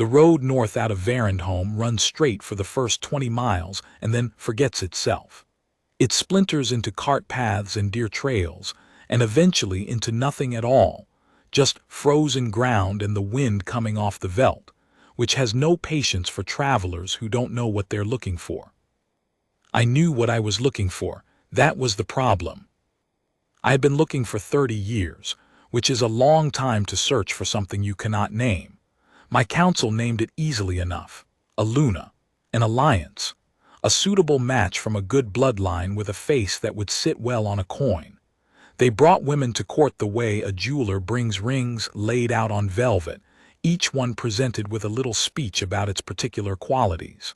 The road north out of Varendholm runs straight for the first 20 miles and then forgets itself. It splinters into cart paths and deer trails, and eventually into nothing at all, just frozen ground and the wind coming off the veldt, which has no patience for travelers who don't know what they're looking for. I knew what I was looking for. That was the problem. I had been looking for 30 years, which is a long time to search for something you cannot name. My counsel named it easily enough: a Luna, an alliance, a suitable match from a good bloodline with a face that would sit well on a coin. They brought women to court the way a jeweler brings rings laid out on velvet, each one presented with a little speech about its particular qualities.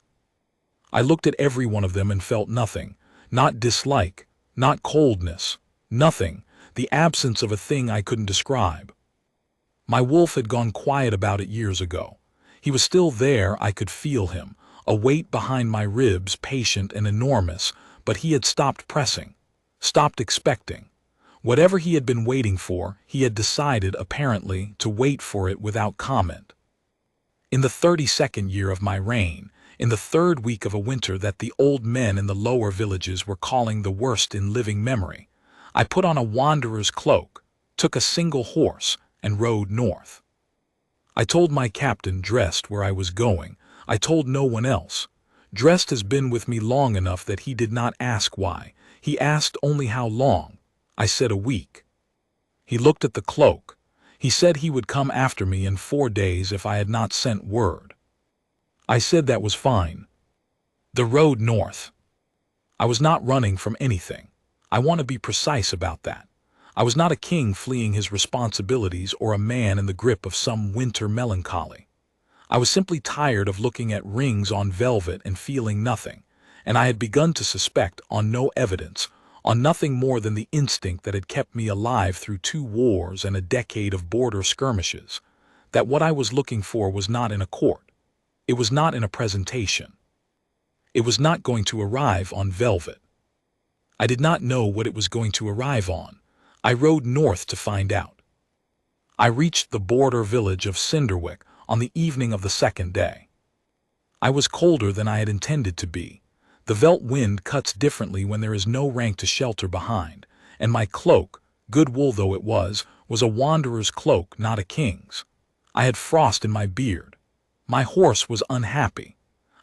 I looked at every one of them and felt nothing, not dislike, not coldness, nothing, the absence of a thing I couldn't describe. My wolf had gone quiet about it years ago. He was still there, I could feel him, a weight behind my ribs, patient and enormous, but he had stopped pressing, stopped expecting. Whatever he had been waiting for, he had decided, apparently, to wait for it without comment. In the 32nd year of my reign, in the 3rd week of a winter that the old men in the lower villages were calling the worst in living memory, I put on a wanderer's cloak, took a single horse, and rode north. I told my captain Drest where I was going. I told no one else. Drest has been with me long enough that he did not ask why. He asked only how long. I said a week. He looked at the cloak. He said he would come after me in 4 days if I had not sent word. I said that was fine. The road north. I was not running from anything. I want to be precise about that. I was not a king fleeing his responsibilities or a man in the grip of some winter melancholy. I was simply tired of looking at rings on velvet and feeling nothing, and I had begun to suspect, on no evidence, on nothing more than the instinct that had kept me alive through 2 wars and a decade of border skirmishes, that what I was looking for was not in a court. It was not in a presentation. It was not going to arrive on velvet. I did not know what it was going to arrive on. I rode north to find out. I reached the border village of Cinderwick on the evening of the 2nd day. I was colder than I had intended to be. The veldt wind cuts differently when there is no rank to shelter behind, and my cloak, good wool though it was a wanderer's cloak, not a king's. I had frost in my beard. My horse was unhappy.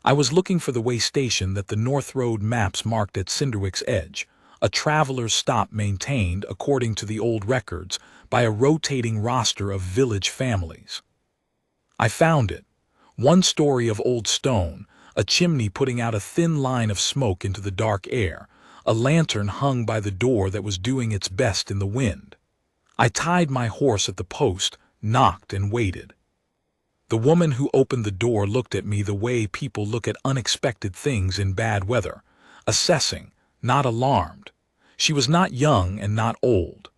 I was looking for the way station that the North Road maps marked at Cinderwick's edge, a traveler's stop maintained, according to the old records, by a rotating roster of village families. I found it. 1 story of old stone, a chimney putting out a thin line of smoke into the dark air, a lantern hung by the door that was doing its best in the wind. I tied my horse at the post, knocked and waited. The woman who opened the door looked at me the way people look at unexpected things in bad weather, assessing, not alarmed. She was not young and not old.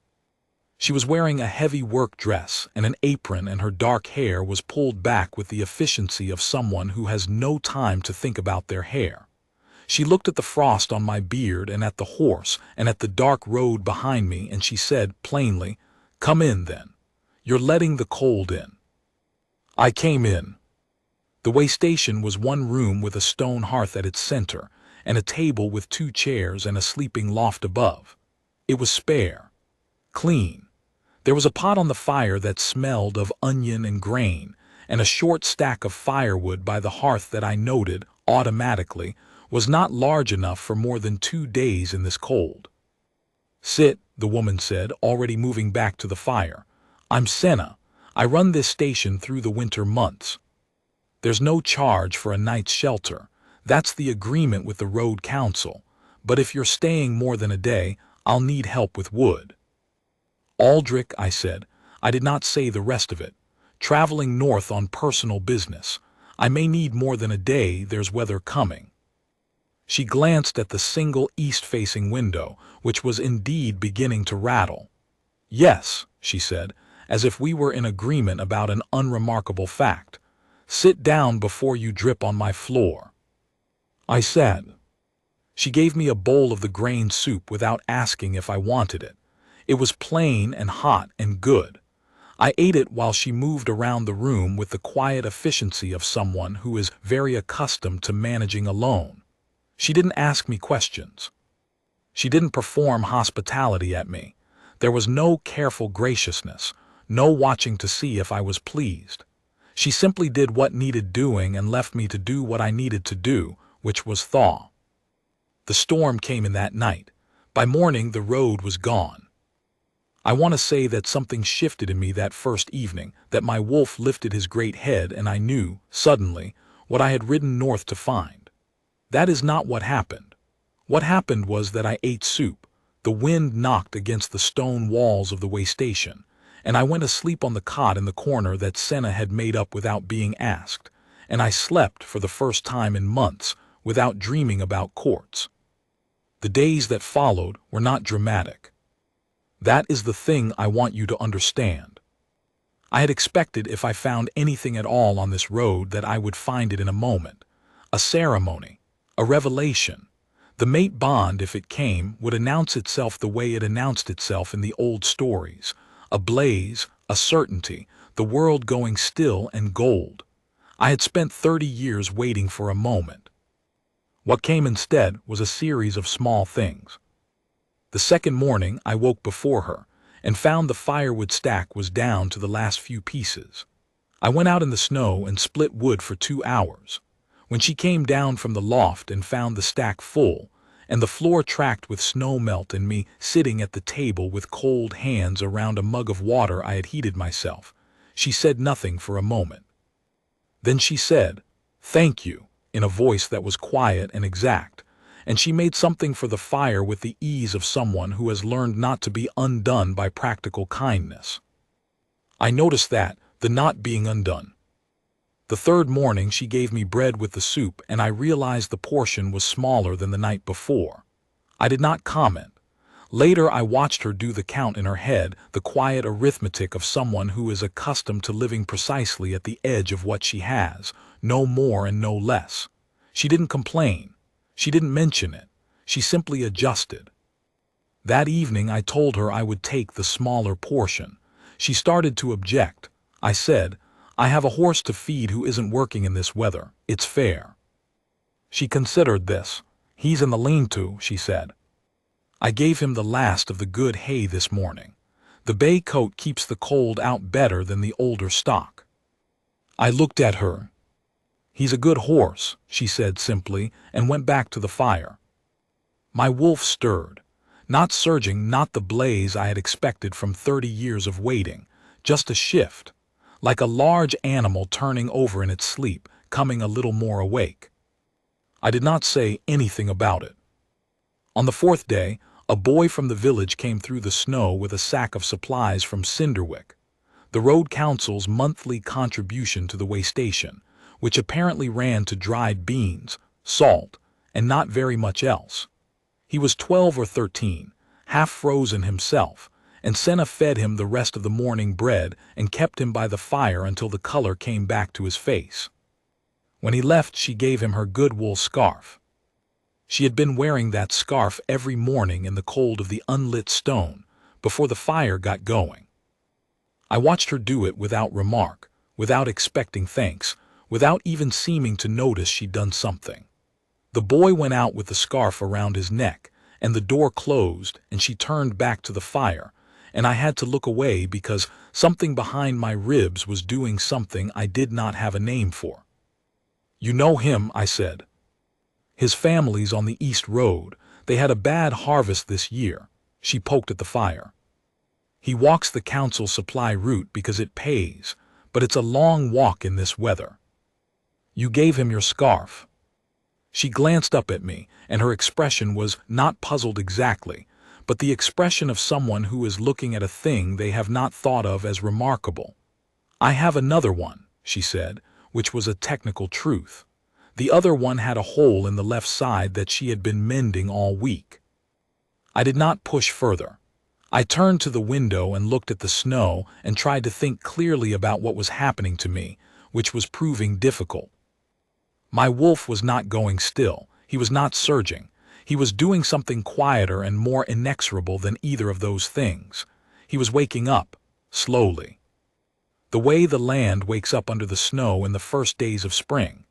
She was wearing a heavy work dress and an apron, and her dark hair was pulled back with the efficiency of someone who has no time to think about their hair. She looked at the frost on my beard and at the horse and at the dark road behind me, and she said plainly, "Come in then. You're letting the cold in." I came in. The waystation was 1 room with a stone hearth at its center, and a table with 2 chairs and a sleeping loft above. It was spare, clean. There was a pot on the fire that smelled of onion and grain, and a short stack of firewood by the hearth that I noted, automatically, was not large enough for more than 2 days in this cold. "Sit," the woman said, already moving back to the fire. "I'm Senna. I run this station through the winter months. There's no charge for a night's shelter. That's the agreement with the road council. But if you're staying more than a day, I'll need help with wood." "Aldrich," I said. I did not say the rest of it. "Traveling north on personal business. I may need more than a day, there's weather coming." She glanced at the single east-facing window, which was indeed beginning to rattle. "Yes," she said, as if we were in agreement about an unremarkable fact. "Sit down before you drip on my floor." I sat. She gave me a bowl of the grain soup without asking if I wanted it. It was plain and hot and good. I ate it while she moved around the room with the quiet efficiency of someone who is very accustomed to managing alone. She didn't ask me questions. She didn't perform hospitality at me. There was no careful graciousness, no watching to see if I was pleased. She simply did what needed doing and left me to do what I needed to do, which was thaw. The storm came in that night. By morning, the road was gone. I want to say that something shifted in me that first evening, that my wolf lifted his great head and I knew, suddenly, what I had ridden north to find. That is not what happened. What happened was that I ate soup. The wind knocked against the stone walls of the waystation, and I went asleep on the cot in the corner that Senna had made up without being asked, and I slept for the first time in months without dreaming about courts. The days that followed were not dramatic. That is the thing I want you to understand. I had expected if I found anything at all on this road that I would find it in a moment. A ceremony, a revelation. The mate bond, if it came, would announce itself the way it announced itself in the old stories. A blaze, a certainty, the world going still and gold. I had spent 30 years waiting for a moment. What came instead was a series of small things. The second morning I woke before her, and found the firewood stack was down to the last few pieces. I went out in the snow and split wood for 2 hours. When she came down from the loft and found the stack full, and the floor tracked with snow melt and me sitting at the table with cold hands around a mug of water I had heated myself, she said nothing for a moment. Then she said, "Thank you," in a voice that was quiet and exact, and she made something for the fire with the ease of someone who has learned not to be undone by practical kindness. I noticed that, the not being undone. The third morning she gave me bread with the soup and I realized the portion was smaller than the night before. I did not comment. Later I watched her do the count in her head, the quiet arithmetic of someone who is accustomed to living precisely at the edge of what she has, no more and no less. She didn't complain. She didn't mention it. She simply adjusted. That evening I told her I would take the smaller portion. She started to object. I said, "I have a horse to feed who isn't working in this weather. It's fair." She considered this. "He's in the lean-to," she said. "I gave him the last of the good hay this morning. The bay coat keeps the cold out better than the older stock." I looked at her. "He's a good horse," she said simply, and went back to the fire. My wolf stirred. Not surging, not the blaze I had expected from 30 years of waiting, just a shift. Like a large animal turning over in its sleep, coming a little more awake. I did not say anything about it. On the fourth day, a boy from the village came through the snow with a sack of supplies from Cinderwick, the road council's monthly contribution to the waystation, which apparently ran to dried beans, salt, and not very much else. He was 12 or 13, half frozen himself, and Senna fed him the rest of the morning bread and kept him by the fire until the color came back to his face. When he left, she gave him her good wool scarf. She had been wearing that scarf every morning in the cold of the unlit stone, before the fire got going. I watched her do it without remark, without expecting thanks, without even seeming to notice she'd done something. The boy went out with the scarf around his neck, and the door closed, and she turned back to the fire, and I had to look away because something behind my ribs was doing something I did not have a name for. "You know him," I said. "His family's on the East Road. They had a bad harvest this year." She poked at the fire. "He walks the council supply route because it pays, but it's a long walk in this weather." "You gave him your scarf." She glanced up at me, and her expression was not puzzled exactly, but the expression of someone who is looking at a thing they have not thought of as remarkable. "I have another one," she said, which was a technical truth. The other one had a hole in the left side that she had been mending all week. I did not push further. I turned to the window and looked at the snow and tried to think clearly about what was happening to me, which was proving difficult. My wolf was not going still. He was not surging. He was doing something quieter and more inexorable than either of those things. He was waking up, slowly. The way the land wakes up under the snow in the first days of spring.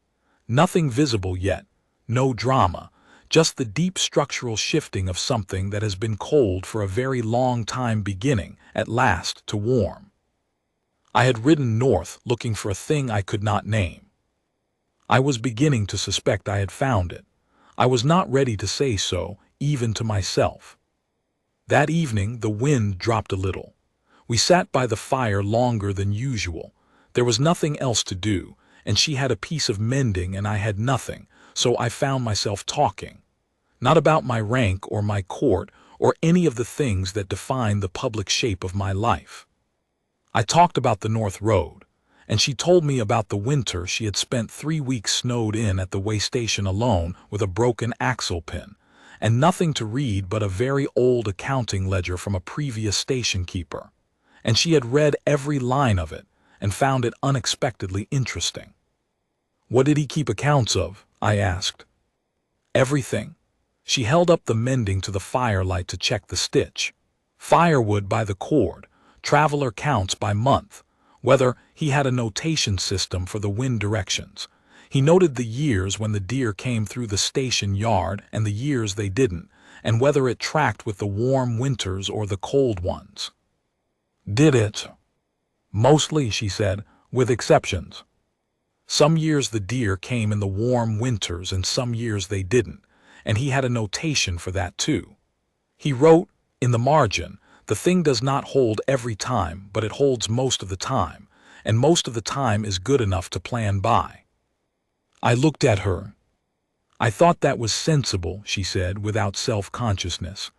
Nothing visible yet, no drama, just the deep structural shifting of something that has been cold for a very long time beginning, at last, to warm. I had ridden north looking for a thing I could not name. I was beginning to suspect I had found it. I was not ready to say so, even to myself. That evening the wind dropped a little. We sat by the fire longer than usual. There was nothing else to do, and she had a piece of mending and I had nothing, so I found myself talking. Not about my rank or my court or any of the things that define the public shape of my life. I talked about the North Road, and she told me about the winter she had spent 3 weeks snowed in at the waystation alone with a broken axle pin, and nothing to read but a very old accounting ledger from a previous station keeper. And she had read every line of it and found it unexpectedly interesting. What did he keep accounts of? I asked. Everything. She held up the mending to the firelight to check the stitch. Firewood by the cord, traveler counts by month, whether he had a notation system for the wind directions. He noted the years when the deer came through the station yard and the years they didn't, and whether it tracked with the warm winters or the cold ones. Did it? Mostly, she said, with exceptions. Some years the deer came in the warm winters and some years they didn't, and he had a notation for that too. He wrote, in the margin, the thing does not hold every time, but it holds most of the time, and most of the time is good enough to plan by. I looked at her. I thought that was sensible, she said, without self-consciousness.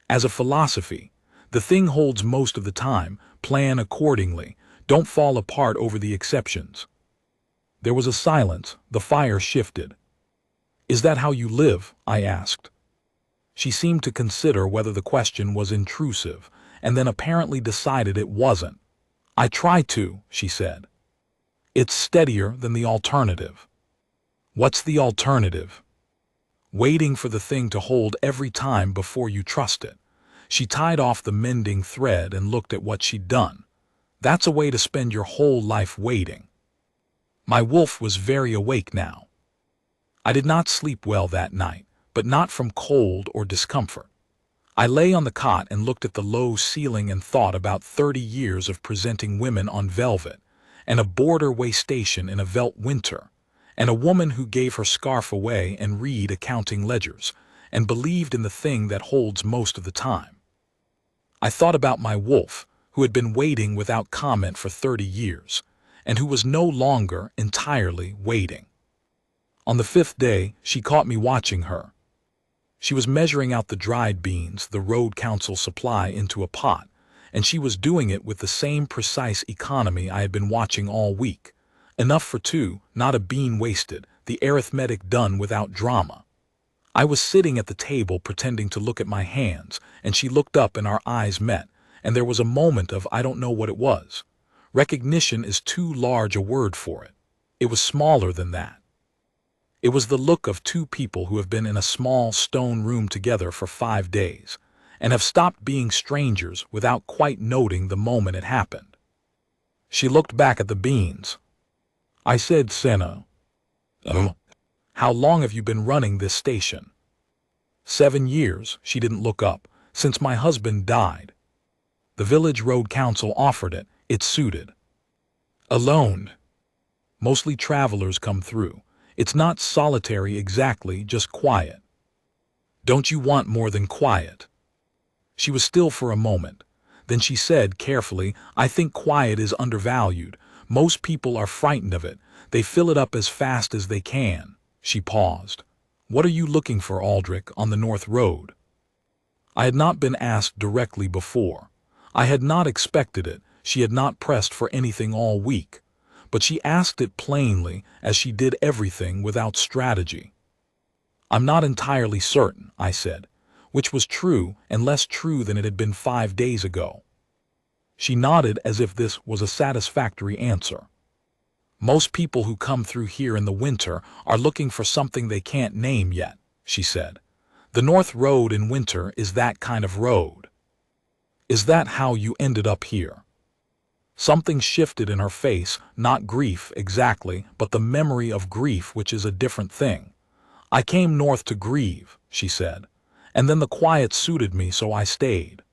As a philosophy, the thing holds most of the time, plan accordingly, don't fall apart over the exceptions. There was a silence, the fire shifted. Is that how you live? I asked. She seemed to consider whether the question was intrusive, and then apparently decided it wasn't. I try to, she said. It's steadier than the alternative. What's the alternative? Waiting for the thing to hold every time before you trust it. She tied off the mending thread and looked at what she'd done. That's a way to spend your whole life waiting. My wolf was very awake now. I did not sleep well that night, but not from cold or discomfort. I lay on the cot and looked at the low ceiling and thought about 30 years of presenting women on velvet, and a border waystation in a veldt winter, and a woman who gave her scarf away and read accounting ledgers, and believed in the thing that holds most of the time. I thought about my wolf, who had been waiting without comment for 30 years, and who was no longer entirely waiting. On the 5th day, she caught me watching her. She was measuring out the dried beans the road council supply into a pot, and she was doing it with the same precise economy I had been watching all week. Enough for 2, not a bean wasted, the arithmetic done without drama. I was sitting at the table pretending to look at my hands, and she looked up and our eyes met, and there was a moment of I don't know what it was. Recognition is too large a word for it. It was smaller than that. It was the look of 2 people who have been in a small stone room together for 5 days, and have stopped being strangers without quite noting the moment it happened. She looked back at the beans. I said, Senna, how long have you been running this station? 7 years, she didn't look up, since my husband died. The village road council offered it, it suited. Alone. Mostly travelers come through. It's not solitary exactly, just quiet. Don't you want more than quiet? She was still for a moment. Then she said carefully, I think quiet is undervalued. Most people are frightened of it. They fill it up as fast as they can. She paused. What are you looking for, Aldrich, on the North Road? I had not been asked directly before. I had not expected it. She had not pressed for anything all week. But she asked it plainly, as she did everything without strategy. I'm not entirely certain, I said, which was true and less true than it had been 5 days ago. She nodded as if this was a satisfactory answer. Most people who come through here in the winter are looking for something they can't name yet, she said. The North Road in winter is that kind of road. Is that how you ended up here? Something shifted in her face, not grief exactly, but the memory of grief, which is a different thing. I came north to grieve, she said, and then the quiet suited me, so I stayed.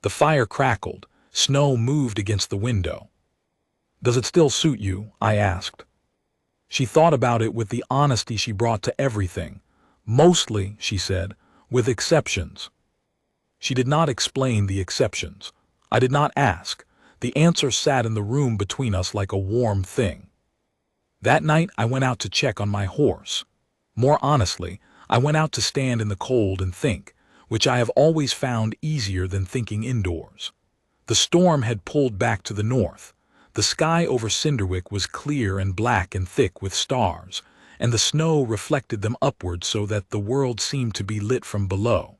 The fire crackled, snow moved against the window. Does it still suit you? I asked. She thought about it with the honesty she brought to everything. Mostly, she said, with exceptions. She did not explain the exceptions. I did not ask. The answer sat in the room between us like a warm thing. That night I went out to check on my horse. More honestly, I went out to stand in the cold and think, which I have always found easier than thinking indoors. The storm had pulled back to the north. The sky over Cinderwick was clear and black and thick with stars, and the snow reflected them upward so that the world seemed to be lit from below.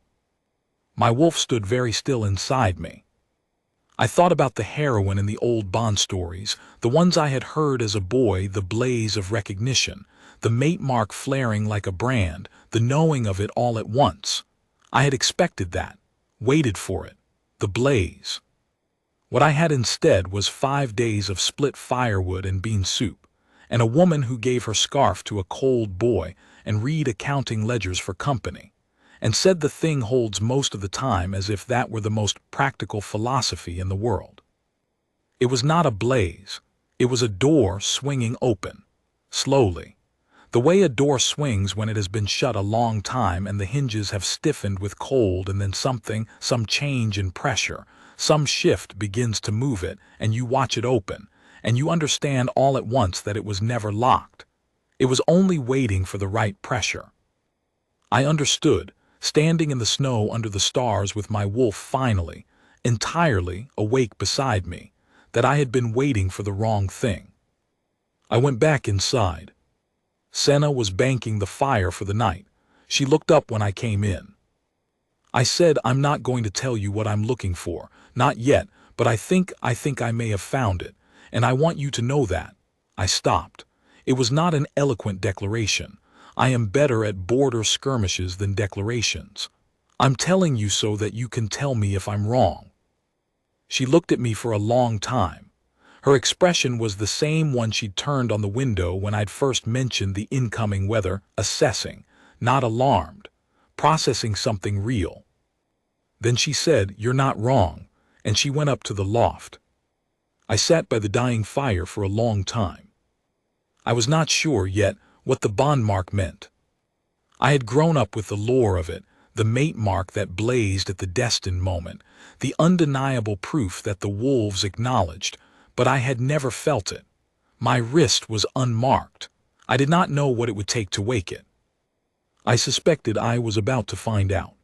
My wolf stood very still inside me. I thought about the heroine in the old Bond stories, the ones I had heard as a boy, the blaze of recognition, the mate mark flaring like a brand, the knowing of it all at once. I had expected that, waited for it, the blaze. What I had instead was 5 days of split firewood and bean soup, and a woman who gave her scarf to a cold boy and read accounting ledgers for company, and said the thing holds most of the time, as if that were the most practical philosophy in the world. It was not a blaze. It was a door swinging open, slowly. The way a door swings when it has been shut a long time and the hinges have stiffened with cold, and then some change in pressure, some shift begins to move it, and you watch it open, and you understand all at once that it was never locked. It was only waiting for the right pressure. I understood, standing in the snow under the stars with my wolf finally, entirely awake beside me, that I had been waiting for the wrong thing. I went back inside. Senna was banking the fire for the night. She looked up when I came in. I said, I'm not going to tell you what I'm looking for, not yet, but I think I may have found it, and I want you to know that. I stopped. It was not an eloquent declaration. I am better at border skirmishes than declarations. I'm telling you so that you can tell me if I'm wrong. She looked at me for a long time. Her expression was the same one she'd turned on the window when I'd first mentioned the incoming weather, assessing, not alarmed, processing something real. Then she said, "You're not wrong," and she went up to the loft. I sat by the dying fire for a long time. I was not sure yet what the bond mark meant. I had grown up with the lore of it, the mate mark that blazed at the destined moment, the undeniable proof that the wolves acknowledged, but I had never felt it. My wrist was unmarked. I did not know what it would take to wake it. I suspected I was about to find out.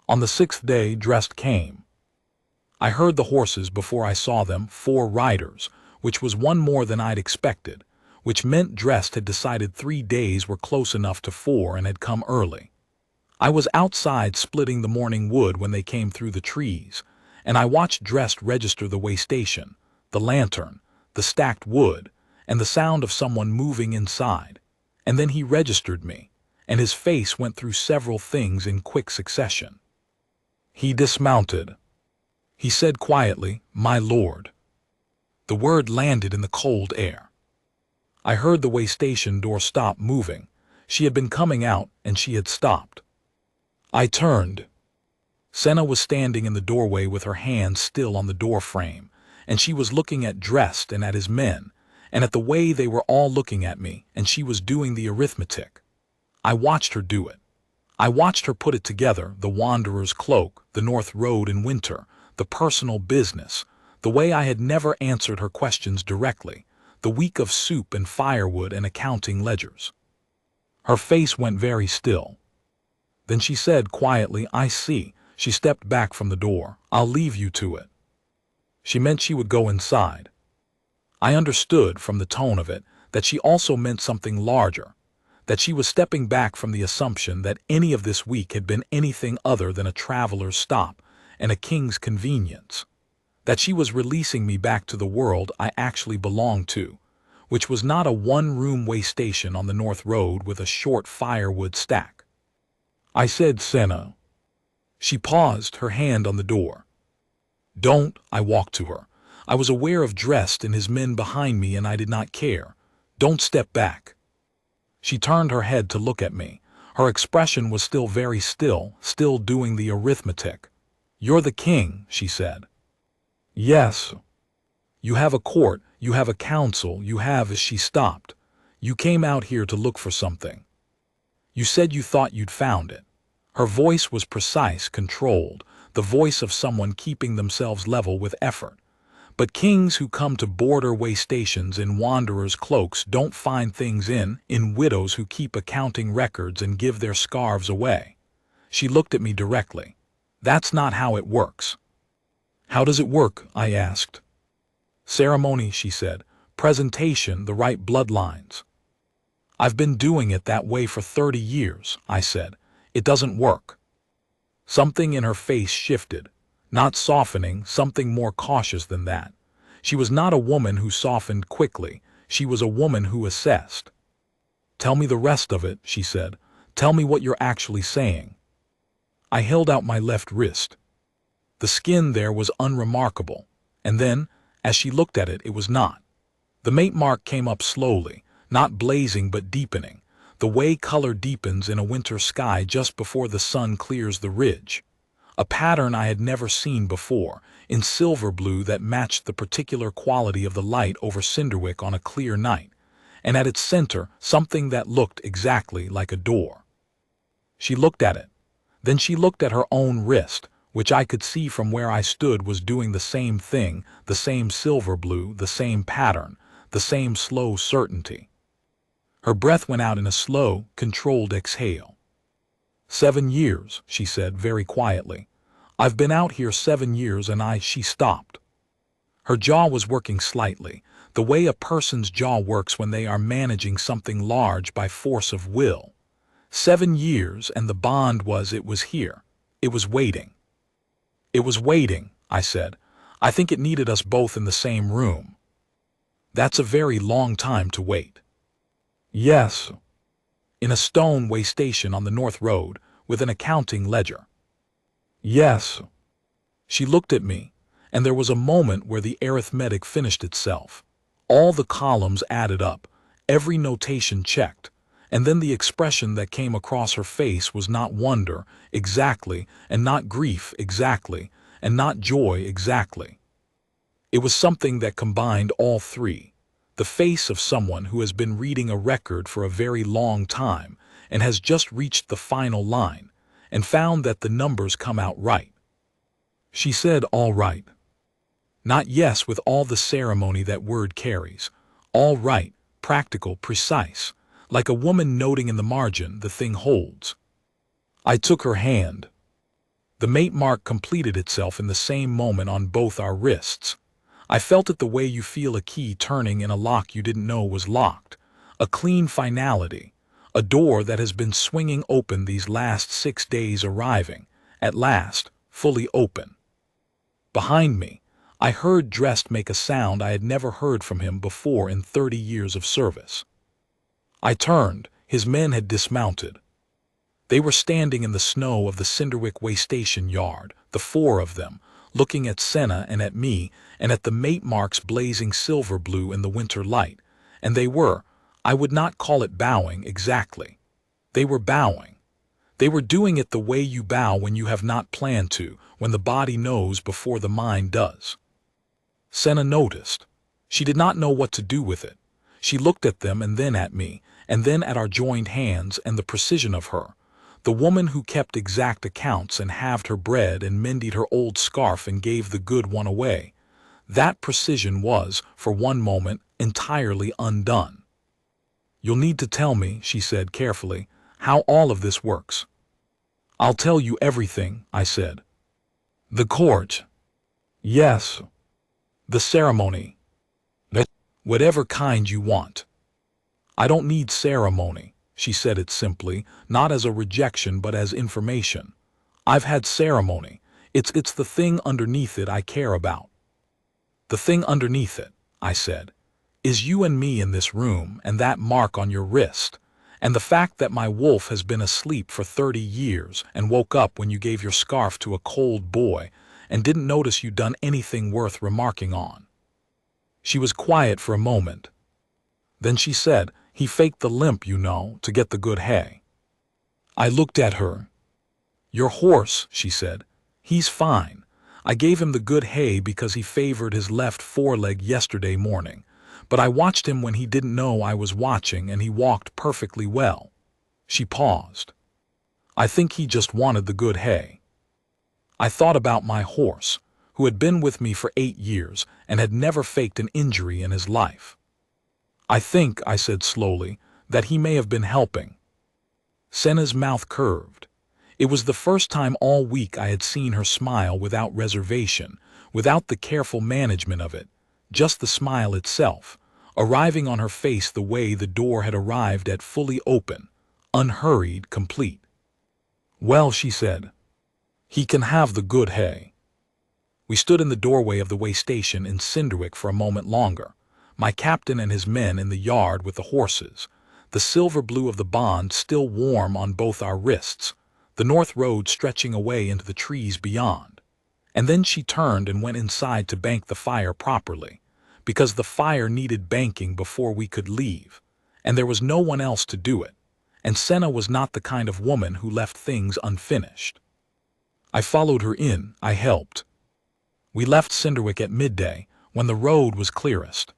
On the 6th day, Drest came. I heard the horses before I saw them, 4 riders, which was one more than I'd expected, which meant Drest had decided 3 days were close enough to 4 and had come early. I was outside splitting the morning wood when they came through the trees, and I watched Drest register the waystation, the lantern, the stacked wood, and the sound of someone moving inside. And then he registered me, and his face went through several things in quick succession. He dismounted. He said quietly, "My lord." The word landed in the cold air. I heard the waystation door stop moving. She had been coming out, and she had stopped. I turned. Senna was standing in the doorway with her hand still on the door frame, and she was looking at Drest and at his men, and at the way they were all looking at me, and she was doing the arithmetic. I watched her do it. I watched her put it together, the wanderer's cloak, the North Road in winter, the personal business, the way I had never answered her questions directly, the week of soup and firewood and accounting ledgers. Her face went very still. Then she said quietly, "I see." She stepped back from the door. "I'll leave you to it." She meant she would go inside. I understood from the tone of it that she also meant something larger, that she was stepping back from the assumption that any of this week had been anything other than a traveler's stop and a king's convenience, that she was releasing me back to the world I actually belonged to, which was not a one-room waystation on the North Road with a short firewood stack. I said, "Senna." She paused, her hand on the door. "Don't," I walked to her. I was aware of Dressed and his men behind me, and I did not care. Don't step back. She turned her head to look at me. Her expression was still very still, still doing the arithmetic. You're the king, she said. Yes. You have a court, you have a council, you have. As she stopped. You came out here to look for something. You said you thought you'd found it. Her voice was precise, controlled, the voice of someone keeping themselves level with effort. But kings who come to border waystations in wanderers' cloaks don't find things in widows who keep accounting records and give their scarves away. She looked at me directly. That's not how it works. How does it work? I asked. Ceremony, she said. Presentation, the right bloodlines. I've been doing it that way for 30 years, I said. It doesn't work. Something in her face shifted. Not softening, something more cautious than that. She was not a woman who softened quickly. She was a woman who assessed. Tell me the rest of it, she said. Tell me what you're actually saying. I held out my left wrist. The skin there was unremarkable. And then, as she looked at it, it was not. The mate mark came up slowly, not blazing but deepening, the way color deepens in a winter sky just before the sun clears the ridge. A pattern I had never seen before, in silver blue that matched the particular quality of the light over Cinderwick on a clear night, and at its center something that looked exactly like a door. She looked at it. Then she looked at her own wrist, which I could see from where I stood was doing the same thing, the same silver blue, the same pattern, the same slow certainty. Her breath went out in a slow, controlled exhale. 7 years, she said very quietly. I've been out here 7 years and she stopped. Her jaw was working slightly, the way a person's jaw works when they are managing something large by force of will. 7 years, and the bond was it was here. It was waiting. It was waiting, I said. I think it needed us both in the same room. That's a very long time to wait. Yes. In a stone waystation on the North Road, with an accounting ledger. Yes. She looked at me, and there was a moment where the arithmetic finished itself. All the columns added up, every notation checked, and then the expression that came across her face was not wonder, exactly, and not grief, exactly, and not joy, exactly. It was something that combined all three. The face of someone who has been reading a record for a very long time and has just reached the final line and found that the numbers come out right. She said, all right. Not yes with all the ceremony that word carries. All right, practical, precise, like a woman noting in the margin the thing holds. I took her hand. The mate mark completed itself in the same moment on both our wrists. I felt it the way you feel a key turning in a lock you didn't know was locked. A clean finality. A door that has been swinging open these last 6 days arriving, at last, fully open. Behind me, I heard Dressed make a sound I had never heard from him before in 30 years of service. I turned. His men had dismounted. They were standing in the snow of the Cinderwick waystation yard, the 4 of them, looking at Senna and at me, and at the mate marks blazing silver blue in the winter light, and they were, I would not call it bowing exactly. They were bowing. They were doing it the way you bow when you have not planned to, when the body knows before the mind does. Senna noticed. She did not know what to do with it. She looked at them and then at me, and then at our joined hands and the precision of her. The woman who kept exact accounts and halved her bread and mended her old scarf and gave the good one away. That precision was, for one moment, entirely undone. You'll need to tell me, she said carefully, how all of this works. I'll tell you everything, I said. The court. Yes. The ceremony. Whatever kind you want. I don't need ceremony. She said it simply, not as a rejection but as information. I've had ceremony. It's the thing underneath it I care about. The thing underneath it, I said, is you and me in this room and that mark on your wrist, and the fact that my wolf has been asleep for 30 years and woke up when you gave your scarf to a cold boy and didn't notice you'd done anything worth remarking on. She was quiet for a moment. Then she said, "He faked the limp, you know, to get the good hay." I looked at her. "Your horse," she said. "He's fine. I gave him the good hay because he favored his left foreleg yesterday morning, but I watched him when he didn't know I was watching and he walked perfectly well." She paused. "I think he just wanted the good hay." I thought about my horse, who had been with me for 8 years and had never faked an injury in his life. "I think," I said slowly, "that he may have been helping." Senna's mouth curved. It was the first time all week I had seen her smile without reservation, without the careful management of it, just the smile itself, arriving on her face the way the door had arrived at, fully open, unhurried, complete. "Well," she said, "he can have the good hay." We stood in the doorway of the waystation in Cinderwick for a moment longer, my captain and his men in the yard with the horses, the silver blue of the bond still warm on both our wrists, the north road stretching away into the trees beyond. And then she turned and went inside to bank the fire properly, because the fire needed banking before we could leave, and there was no one else to do it, and Senna was not the kind of woman who left things unfinished. I followed her in, I helped. We left Cinderwick at midday, when the road was clearest.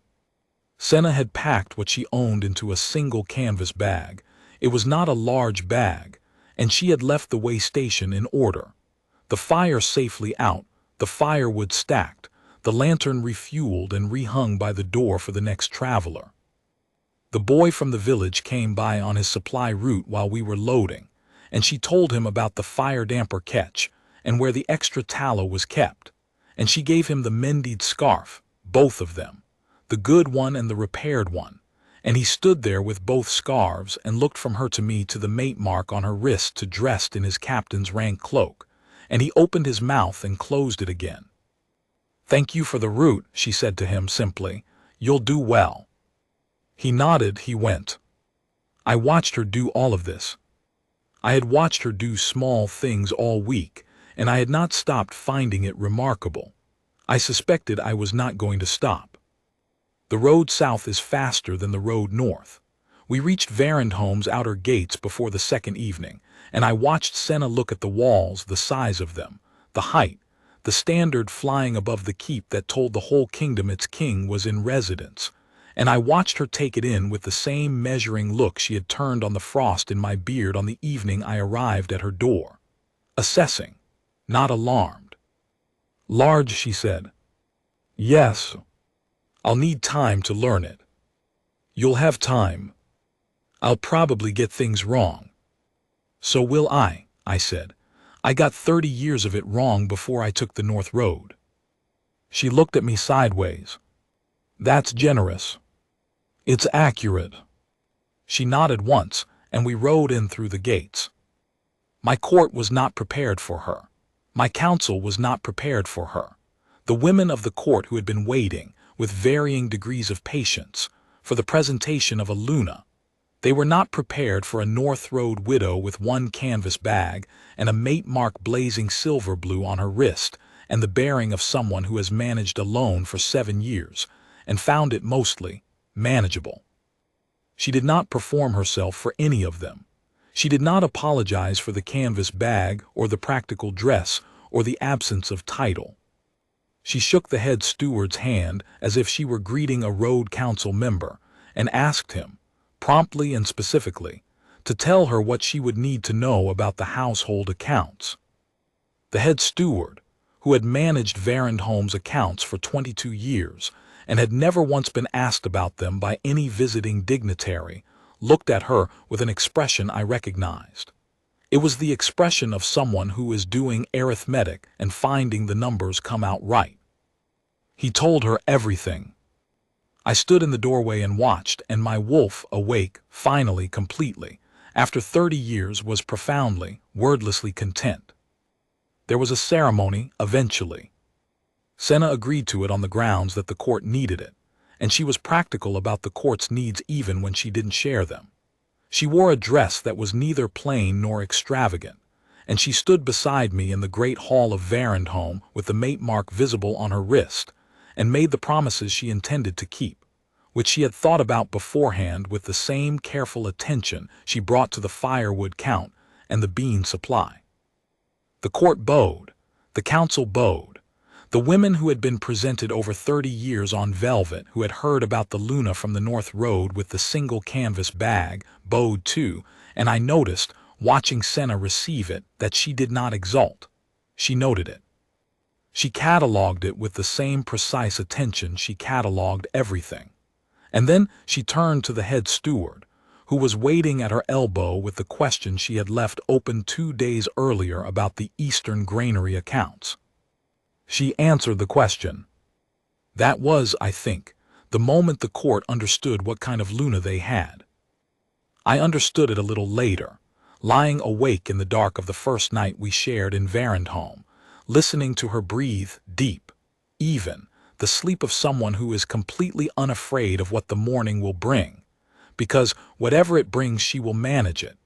Senna had packed what she owned into a single canvas bag. It was not a large bag, and she had left the way station in order. The fire safely out, the firewood stacked, the lantern refueled and rehung by the door for the next traveler. The boy from the village came by on his supply route while we were loading, and she told him about the fire damper catch and where the extra tallow was kept, and she gave him the mended scarf, both of them, the good one and the repaired one, and he stood there with both scarves and looked from her to me to the mate mark on her wrist to dressed in his captain's rank cloak, and he opened his mouth and closed it again. "Thank you for the route," she said to him simply. "You'll do well." He nodded, he went. I watched her do all of this. I had watched her do small things all week, and I had not stopped finding it remarkable. I suspected I was not going to stop. The road south is faster than the road north. We reached Varendholm's outer gates before the second evening, and I watched Senna look at the walls, the size of them, the height, the standard flying above the keep that told the whole kingdom its king was in residence, and I watched her take it in with the same measuring look she had turned on the frost in my beard on the evening I arrived at her door. Assessing, not alarmed. "Large," she said. "Yes. I'll need time to learn it." "You'll have time. I'll probably get things wrong." "So will I," I said. "I got 30 years of it wrong before I took the North Road." She looked at me sideways. "That's generous." "It's accurate." She nodded once, and we rode in through the gates. My court was not prepared for her. My council was not prepared for her. The women of the court who had been waiting, with varying degrees of patience, for the presentation of a Luna. They were not prepared for a North Road widow with one canvas bag and a mate mark blazing silver blue on her wrist, and the bearing of someone who has managed alone for 7 years, and found it mostly manageable. She did not perform herself for any of them. She did not apologize for the canvas bag or the practical dress or the absence of title. She shook the head steward's hand as if she were greeting a road council member, and asked him, promptly and specifically, to tell her what she would need to know about the household accounts. The head steward, who had managed Varendholm's accounts for 22 years and had never once been asked about them by any visiting dignitary, looked at her with an expression I recognized. It was the expression of someone who is doing arithmetic and finding the numbers come out right. He told her everything. I stood in the doorway and watched, and my wolf, awake, finally, completely, after 30 years, was profoundly, wordlessly content. There was a ceremony, eventually. Senna agreed to it on the grounds that the court needed it, and she was practical about the court's needs even when she didn't share them. She wore a dress that was neither plain nor extravagant, and she stood beside me in the great hall of Varendholm with the mate mark visible on her wrist, and made the promises she intended to keep, which she had thought about beforehand with the same careful attention she brought to the firewood count and the bean supply. The court bowed, the council bowed. The women who had been presented over 30 years on velvet, who had heard about the Luna from the North Road with the single canvas bag, bowed too, and I noticed, watching Senna receive it, that she did not exult. She noted it. She catalogued it with the same precise attention she catalogued everything. And then she turned to the head steward, who was waiting at her elbow with the question she had left open 2 days earlier about the Eastern granary accounts. She answered the question. That was, I think, the moment the court understood what kind of Luna they had. I understood it a little later, lying awake in the dark of the first night we shared in Varendholm, listening to her breathe deep, even, the sleep of someone who is completely unafraid of what the morning will bring, because whatever it brings she will manage it,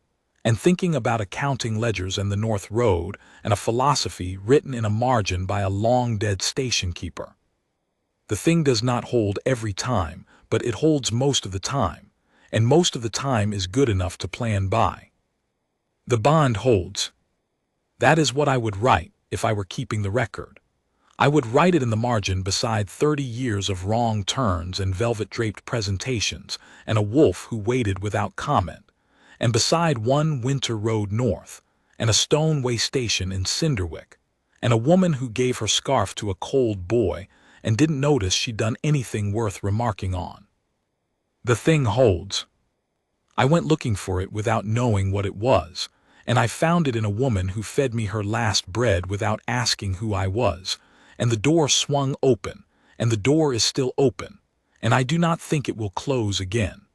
and thinking about accounting ledgers and the North Road and a philosophy written in a margin by a long-dead station-keeper. The thing does not hold every time, but it holds most of the time, and most of the time is good enough to plan by. The bond holds. That is what I would write if I were keeping the record. I would write it in the margin beside 30 years of wrong turns and velvet-draped presentations, and a wolf who waited without comment, and beside one winter road north, and a stone waystation in Cinderwick, and a woman who gave her scarf to a cold boy and didn't notice she'd done anything worth remarking on. The thing holds. I went looking for it without knowing what it was, and I found it in a woman who fed me her last bread without asking who I was, and the door swung open, and the door is still open, and I do not think it will close again.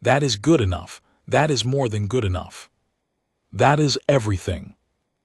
That is good enough. That is more than good enough. That is everything.